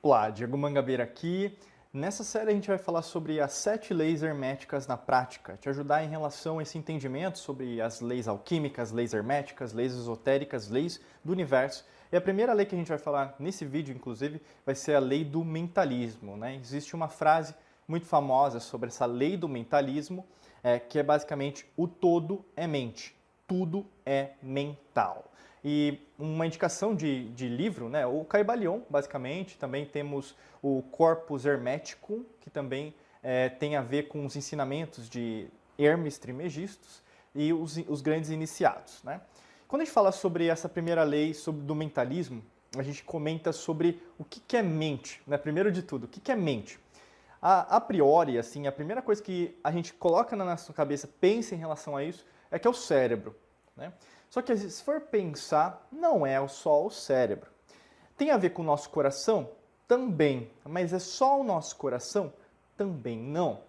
Olá, Diego Mangabeira aqui. Nessa série a gente vai falar sobre as 7 leis herméticas na prática, te ajudar em relação a esse entendimento sobre as leis alquímicas, leis herméticas, leis esotéricas, leis do universo. E a primeira lei que a gente vai falar nesse vídeo, inclusive, vai ser a lei do mentalismo, né? Existe uma frase muito famosa sobre essa lei do mentalismo, que é basicamente o todo é mente, tudo é mental. E uma indicação de livro, né? O Caibalion, basicamente. Também temos o Corpus Hermeticum, que também tem a ver com os ensinamentos de Hermes Trismegistus e os grandes iniciados, né? Quando a gente fala sobre essa primeira lei do mentalismo, a gente comenta sobre o que é mente, né? Primeiro de tudo, o que é mente? A priori, assim, a primeira coisa que a gente coloca na nossa cabeça, pensa em relação a isso, é que é o cérebro, né? Só que se for pensar, não é só o cérebro. Tem a ver com o nosso coração? Também. Mas é só o nosso coração? Também não.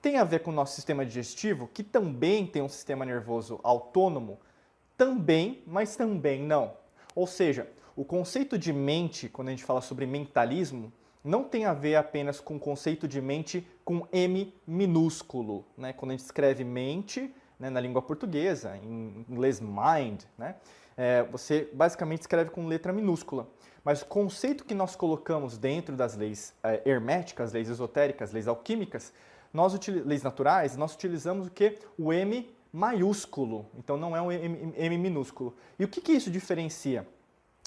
Tem a ver com o nosso sistema digestivo, que também tem um sistema nervoso autônomo? Também, mas também não. Ou seja, o conceito de mente, quando a gente fala sobre mentalismo, não tem a ver apenas com o conceito de mente com M minúsculo, né? Quando a gente escreve mente, né, na língua portuguesa, em inglês mind, né? Você basicamente escreve com letra minúscula. Mas o conceito que nós colocamos dentro das leis herméticas, leis esotéricas, leis alquímicas, leis naturais, nós utilizamos o que? O M maiúsculo. Então não é um M minúsculo. E o que isso diferencia?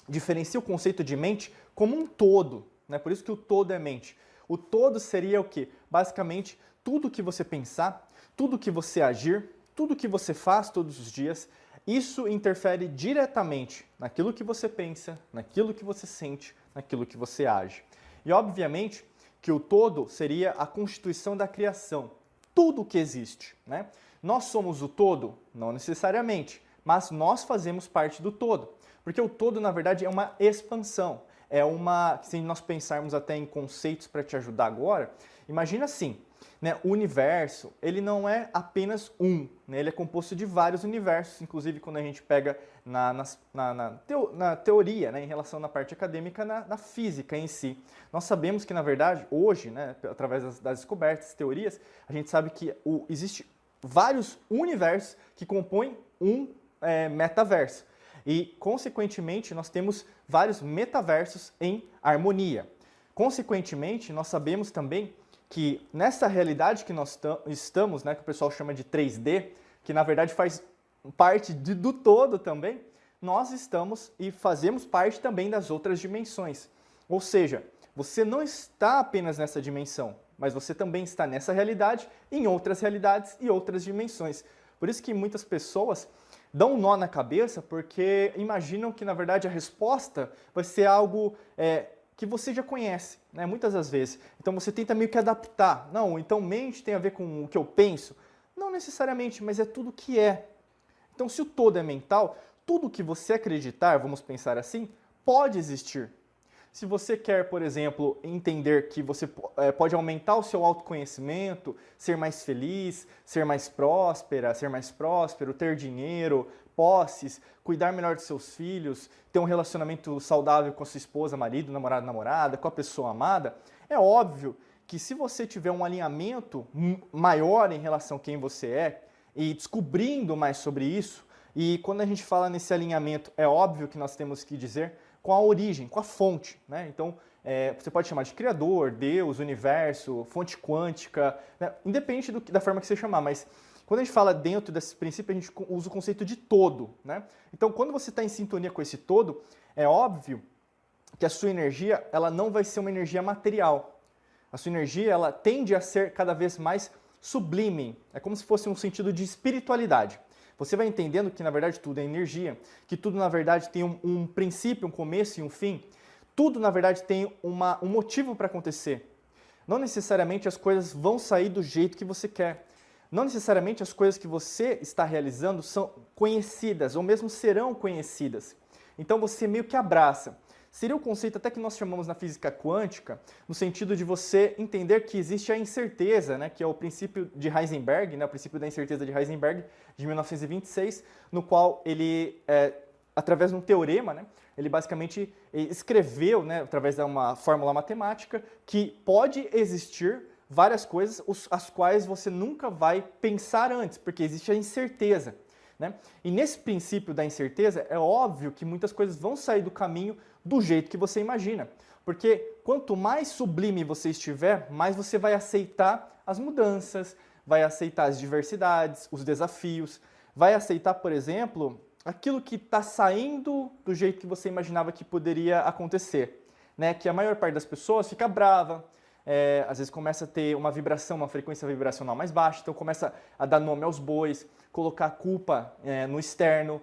Diferencia o conceito de mente como um todo, né? Por isso que o todo é mente. O todo seria o quê? Basicamente, tudo que você pensar, tudo que você agir, tudo que você faz todos os dias, isso interfere diretamente naquilo que você pensa, naquilo que você sente, naquilo que você age. E obviamente que o todo seria a constituição da criação, tudo que existe, né? Nós somos o todo? Não necessariamente, mas nós fazemos parte do todo, porque o todo na verdade é uma expansão, se nós pensarmos até em conceitos para te ajudar agora, imagina assim, né, o universo, ele não é apenas um, né, ele é composto de vários universos, inclusive quando a gente pega na teoria, né, em relação na parte acadêmica, na física em si. Nós sabemos que, na verdade, hoje, né, através das descobertas, teorias, a gente sabe que existe vários universos que compõem um metaverso. E, consequentemente, nós temos vários metaversos em harmonia. Consequentemente, nós sabemos também que nessa realidade que nós estamos, né, que o pessoal chama de 3D, que na verdade faz parte do todo também, nós estamos e fazemos parte também das outras dimensões. Ou seja, você não está apenas nessa dimensão, mas você também está nessa realidade, em outras realidades e outras dimensões. Por isso que muitas pessoas dão um nó na cabeça porque imaginam que, na verdade, a resposta vai ser algo que você já conhece, né? Muitas das vezes. Então você tenta meio que adaptar. Não, então mente tem a ver com o que eu penso? Não necessariamente, mas é tudo que é. Então se o todo é mental, tudo que você acreditar, vamos pensar assim, pode existir. Se você quer, por exemplo, entender que você pode aumentar o seu autoconhecimento, ser mais feliz, ser mais próspera, ser mais próspero, ter dinheiro, posses, cuidar melhor dos seus filhos, ter um relacionamento saudável com a sua esposa, marido, namorado, namorada, com a pessoa amada, é óbvio que se você tiver um alinhamento maior em relação a quem você é e descobrindo mais sobre isso, e quando a gente fala nesse alinhamento, é óbvio que nós temos que dizer com a origem, com a fonte, né? Então, você pode chamar de criador, Deus, universo, fonte quântica, né? Independente da forma que você chamar, mas quando a gente fala dentro desse princípio, a gente usa o conceito de todo, né? Então, quando você está em sintonia com esse todo, é óbvio que a sua energia, ela não vai ser uma energia material. A sua energia, ela tende a ser cada vez mais sublime. É como se fosse um sentido de espiritualidade. Você vai entendendo que, na verdade, tudo é energia, que tudo, na verdade, tem um princípio, um começo e um fim. Tudo, na verdade, tem um motivo para acontecer. Não necessariamente as coisas vão sair do jeito que você quer. Não necessariamente as coisas que você está realizando são conhecidas ou mesmo serão conhecidas. Então você meio que abraça. Seria o conceito até que nós chamamos na física quântica, no sentido de você entender que existe a incerteza, né, que é o princípio de Heisenberg, né, o princípio da incerteza de Heisenberg, de 1926, no qual ele através de um teorema, né, ele basicamente escreveu, né, através de uma fórmula matemática, que pode existir várias coisas as quais você nunca vai pensar antes, porque existe a incerteza. Né? E nesse princípio da incerteza, é óbvio que muitas coisas vão sair do caminho do jeito que você imagina. Porque quanto mais sublime você estiver, mais você vai aceitar as mudanças, vai aceitar as diversidades, os desafios, vai aceitar, por exemplo, aquilo que está saindo do jeito que você imaginava que poderia acontecer. Né? Que a maior parte das pessoas fica brava, às vezes começa a ter uma vibração, uma frequência vibracional mais baixa, então começa a dar nome aos bois, colocar a culpa no externo,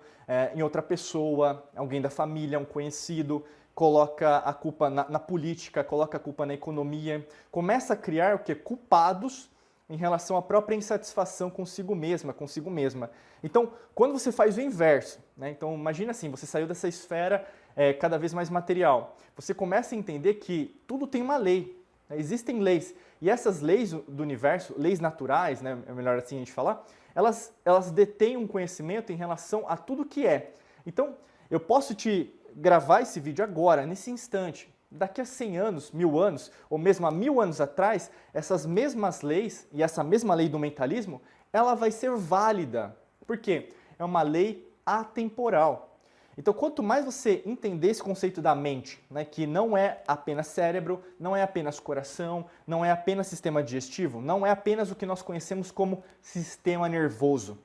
em outra pessoa, alguém da família, um conhecido, coloca a culpa na política, coloca a culpa na economia, começa a criar o quê? Culpados em relação à própria insatisfação consigo mesma, consigo mesma. Então, quando você faz o inverso, né? Então imagina assim, você saiu dessa esfera cada vez mais material, você começa a entender que tudo tem uma lei, né? Existem leis, e essas leis do universo, leis naturais, né? É melhor assim a gente falar, elas detêm um conhecimento em relação a tudo que é. Então, eu posso te gravar esse vídeo agora, nesse instante. Daqui a 100 anos, 1000 anos, ou mesmo há 1000 anos atrás, essas mesmas leis e essa mesma lei do mentalismo, ela vai ser válida. Por quê? É uma lei atemporal. Então, quanto mais você entender esse conceito da mente, né, que não é apenas cérebro, não é apenas coração, não é apenas sistema digestivo, não é apenas o que nós conhecemos como sistema nervoso.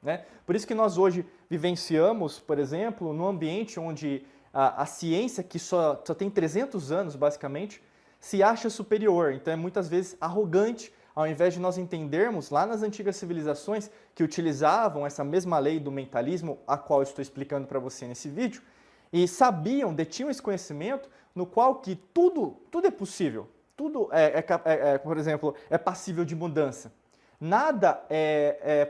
Né? Por isso que nós hoje vivenciamos, por exemplo, num ambiente onde a ciência, que só tem 300 anos, basicamente, se acha superior. Então, é muitas vezes arrogante, ao invés de nós entendermos lá nas antigas civilizações que utilizavam essa mesma lei do mentalismo, a qual eu estou explicando para você nesse vídeo, e sabiam, detinham esse conhecimento no qual que tudo é possível. Tudo, por exemplo, é passível de mudança. Nada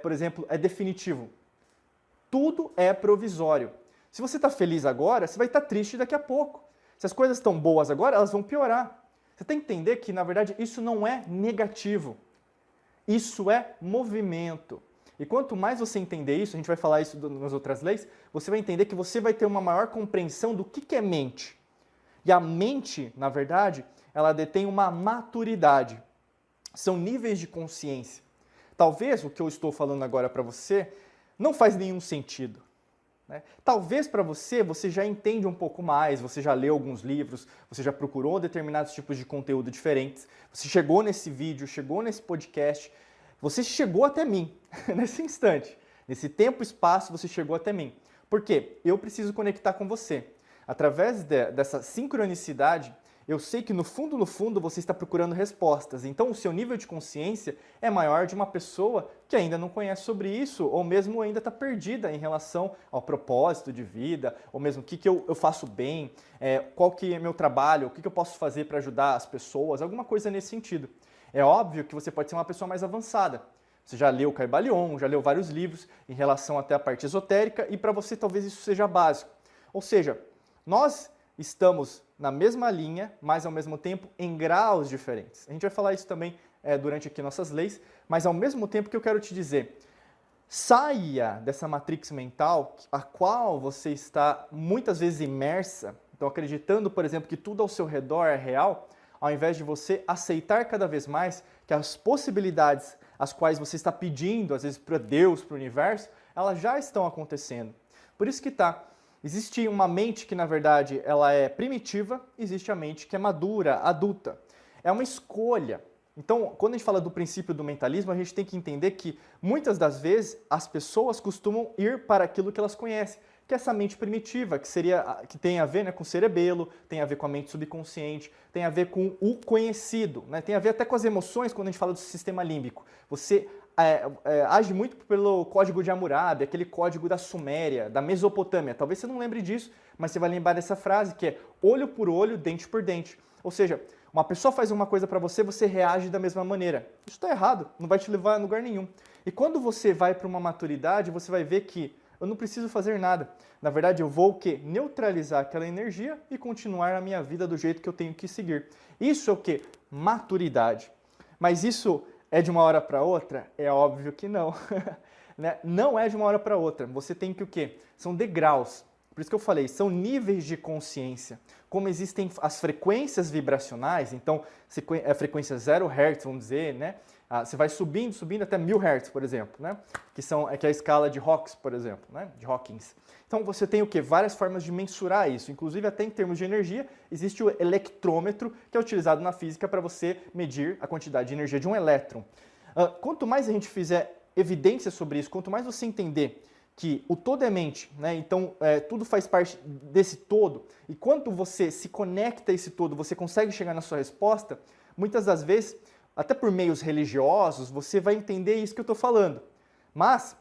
por exemplo, é definitivo. Tudo é provisório. Se você está feliz agora, você vai estar triste daqui a pouco. Se as coisas estão boas agora, elas vão piorar. Você tem que entender que, na verdade, isso não é negativo. Isso é movimento. E quanto mais você entender isso, a gente vai falar isso nas outras leis, você vai entender que você vai ter uma maior compreensão do que é mente. E a mente, na verdade, ela detém uma maturidade. São níveis de consciência. Talvez o que eu estou falando agora para você não faz nenhum sentido. Né? Talvez para você já entende um pouco mais, você já leu alguns livros, você já procurou determinados tipos de conteúdo diferentes, você chegou nesse vídeo, chegou nesse podcast, você chegou até mim, nesse instante, nesse tempo e espaço você chegou até mim. Por quê? Eu preciso conectar com você. Através dessa sincronicidade, eu sei que no fundo você está procurando respostas. Então o seu nível de consciência é maior de uma pessoa que ainda não conhece sobre isso, ou mesmo ainda está perdida em relação ao propósito de vida, ou mesmo o que eu faço bem, qual que é meu trabalho, o que eu posso fazer para ajudar as pessoas, alguma coisa nesse sentido. É óbvio que você pode ser uma pessoa mais avançada. Você já leu Caibalion, já leu vários livros em relação até a parte esotérica, e para você talvez isso seja básico. Ou seja, nós estamos na mesma linha, mas ao mesmo tempo em graus diferentes. A gente vai falar isso também durante aqui nossas leis, mas ao mesmo tempo que eu quero te dizer, saia dessa matrix mental a qual você está muitas vezes imersa, então acreditando, por exemplo, que tudo ao seu redor é real, ao invés de você aceitar cada vez mais que as possibilidades as quais você está pedindo, às vezes para Deus, para o universo, elas já estão acontecendo. Por isso que existe uma mente que, na verdade, ela é primitiva, existe a mente que é madura, adulta. É uma escolha. Então, quando a gente fala do princípio do mentalismo, a gente tem que entender que, muitas das vezes, as pessoas costumam ir para aquilo que elas conhecem, que é essa mente primitiva, que tem a ver, né, com o cerebelo, tem a ver com a mente subconsciente, tem a ver com o conhecido, né, tem a ver até com as emoções quando a gente fala do sistema límbico. Você age muito pelo código de Hammurabi, aquele código da Suméria, da Mesopotâmia. Talvez você não lembre disso, mas você vai lembrar dessa frase que é olho por olho, dente por dente. Ou seja, uma pessoa faz uma coisa para você, você reage da mesma maneira. Isso está errado, não vai te levar a lugar nenhum. E quando você vai para uma maturidade, você vai ver que eu não preciso fazer nada. Na verdade, eu vou o quê? Neutralizar aquela energia e continuar a minha vida do jeito que eu tenho que seguir. Isso é o quê? Maturidade. Mas isso é de uma hora para outra? É óbvio que não. Né? Não é de uma hora para outra. Você tem que o quê? São degraus. Por isso que eu falei, são níveis de consciência. Como existem as frequências vibracionais, então a frequência 0 Hz, vamos dizer, né? Você vai subindo, subindo até 1000 Hz, por exemplo, né? Que é a escala de Hawkes, por exemplo, né? De Hawkins. Então você tem o quê? Várias formas de mensurar isso. Inclusive, até em termos de energia, existe o electrômetro, que é utilizado na física para você medir a quantidade de energia de um elétron. Quanto mais a gente fizer evidência sobre isso, quanto mais você entender que o todo é mente, né? Então tudo faz parte desse todo, e quando você se conecta a esse todo, você consegue chegar na sua resposta, muitas das vezes, até por meios religiosos, você vai entender isso que eu estou falando. Mas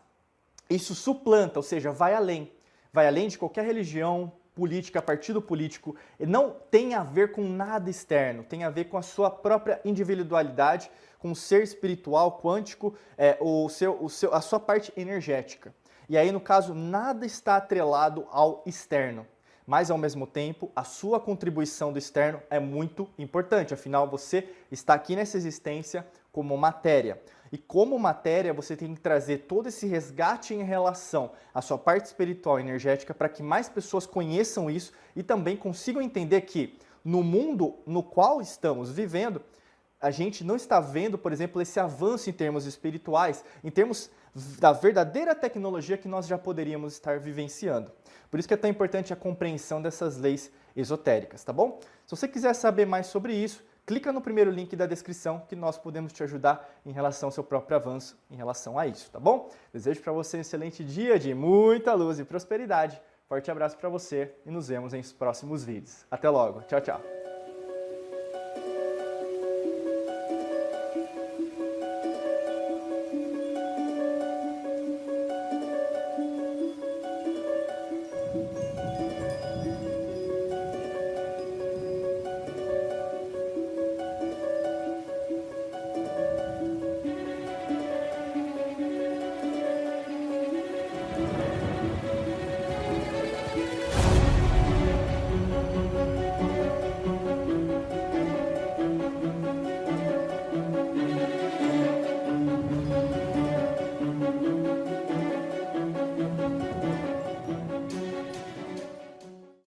isso suplanta, ou seja, vai além de qualquer religião, política, partido político, não tem a ver com nada externo, tem a ver com a sua própria individualidade, com o ser espiritual, quântico, a sua parte energética. E aí, no caso, nada está atrelado ao externo, mas ao mesmo tempo, a sua contribuição do externo é muito importante, afinal, você está aqui nessa existência como matéria. E como matéria, você tem que trazer todo esse resgate em relação à sua parte espiritual e energética para que mais pessoas conheçam isso e também consigam entender que no mundo no qual estamos vivendo, a gente não está vendo, por exemplo, esse avanço em termos espirituais, em termos da verdadeira tecnologia que nós já poderíamos estar vivenciando. Por isso que é tão importante a compreensão dessas leis esotéricas, tá bom? Se você quiser saber mais sobre isso, clica no primeiro link da descrição que nós podemos te ajudar em relação ao seu próprio avanço em relação a isso, tá bom? Desejo para você um excelente dia de muita luz e prosperidade. Forte abraço para você e nos vemos em próximos vídeos. Até logo. Tchau, tchau.